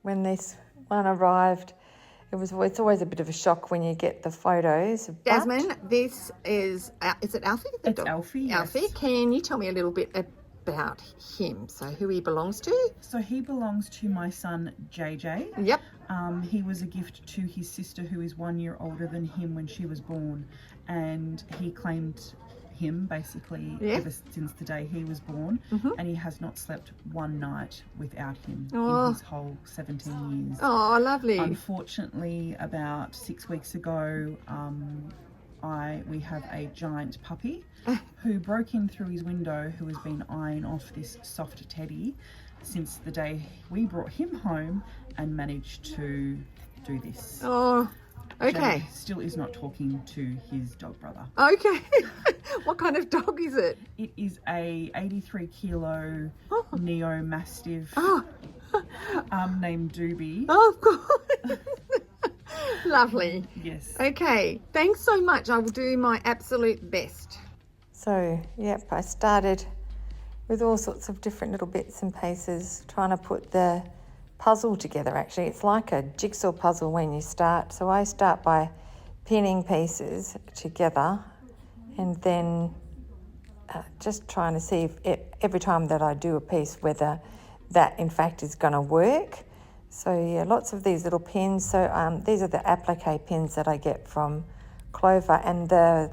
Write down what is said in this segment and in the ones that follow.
when this one arrived. It's always a bit of a shock when you get the photos. But Jasmine, this is it Alfie? It's Alfie, Alfie, yes. can you tell me a little bit about him? So who he belongs to? So he belongs to my son, JJ. Yep. He was a gift to his sister, who is 1 year older than him when she was born. And he claimed him basically ever since the day he was born, and he has not slept one night without him in his whole 17 years. Oh, lovely. Unfortunately, about 6 weeks ago, we have a giant puppy who broke in through his window, who has been eyeing off this soft teddy since the day we brought him home, and managed to do this. Oh, okay. Jay still is not talking to his dog brother. Okay. What kind of dog is it? It is a 83 kilo Neo Mastiff named Doobie. Oh, God. Lovely. Yes. Okay. Thanks so much. I will do my absolute best. So, yep, I started with all sorts of different little bits and pieces, trying to put the puzzle together. Actually, it's like a jigsaw puzzle when you start. So I start by pinning pieces together, and then just trying to see if every time that I do a piece, whether that in fact is going to work. So yeah, lots of these little pins. So these are the applique pins that I get from Clover, and the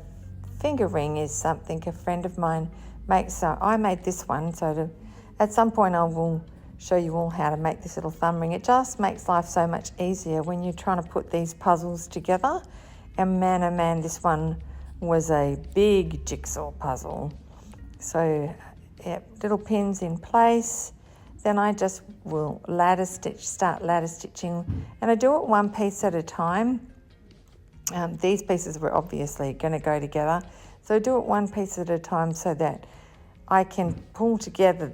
finger ring is something a friend of mine makes. So I made this one. So at some point I will show you all how to make this little thumb ring. It just makes life so much easier when you're trying to put these puzzles together. And man, oh man, this one was a big jigsaw puzzle. So yeah, little pins in place. Then I just will start ladder stitching, and I do it one piece at a time. These pieces were obviously going to go together, so I do it one piece at a time so that I can pull together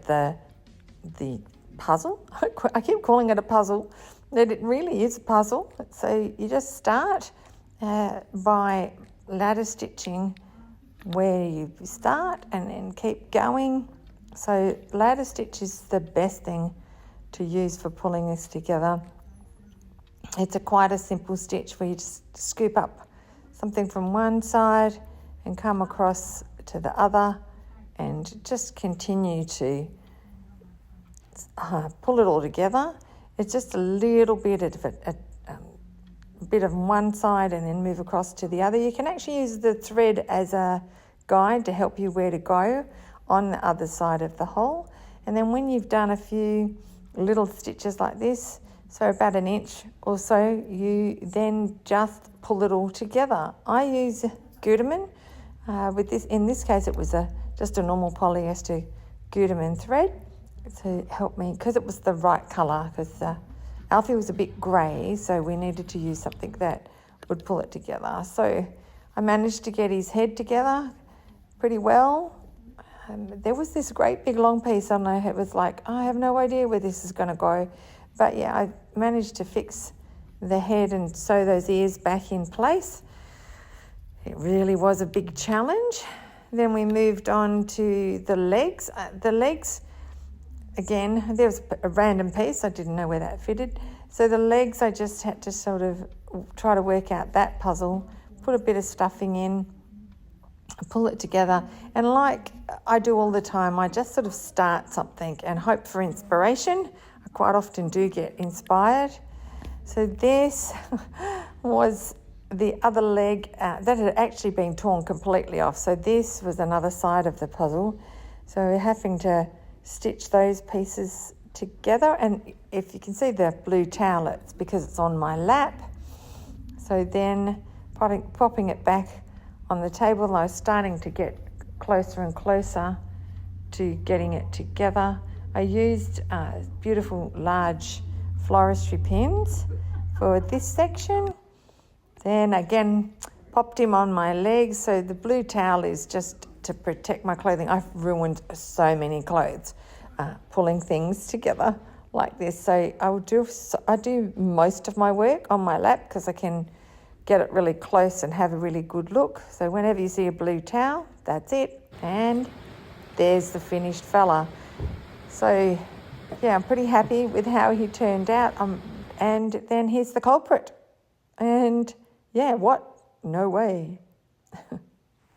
the puzzle. I keep calling it a puzzle, but it really is a puzzle. So you just start by ladder stitching where you start, and then keep going. So ladder stitch is the best thing to use for pulling this together. It's quite a simple stitch where you just scoop up something from one side and come across to the other, and just continue to pull it all together. It's just a little bit of a bit of one side and then move across to the other. You can actually use the thread as a guide to help you where to go on the other side of the hole. And then when you've done a few little stitches like this, so about an inch or so, you then just pull it all together. I use Gutermann with this. In this case, it was just a normal polyester Gutermann thread to help me, because it was the right colour, because Alfie was a bit grey, so we needed to use something that would pull it together. So I managed to get his head together pretty well. There was this great big long piece, and it was like, I have no idea where this is going to go. But yeah, I managed to fix the head and sew those ears back in place. It really was a big challenge. Then we moved on to the legs. Again, there was a random piece. I didn't know where that fitted. So the legs, I just had to sort of try to work out that puzzle, put a bit of stuffing in, pull it together. And like I do all the time, I just sort of start something and hope for inspiration. I quite often do get inspired. So this was the other leg that had actually been torn completely off. So this was another side of the puzzle. So we're having to stitch those pieces together. And if you can see the blue towel, it's because it's on my lap. So then popping it back on the table, and I was starting to get closer and closer to getting it together. I used beautiful large floristry pins for this section. Then again, popped him on my legs. So the blue towel is just to protect my clothing. I've ruined so many clothes pulling things together like this. So I do most of my work on my lap because I can get it really close and have a really good look. So whenever you see a blue towel, that's it. And there's the finished fella. So yeah, I'm pretty happy with how he turned out. And then here's the culprit. And yeah, what? No way.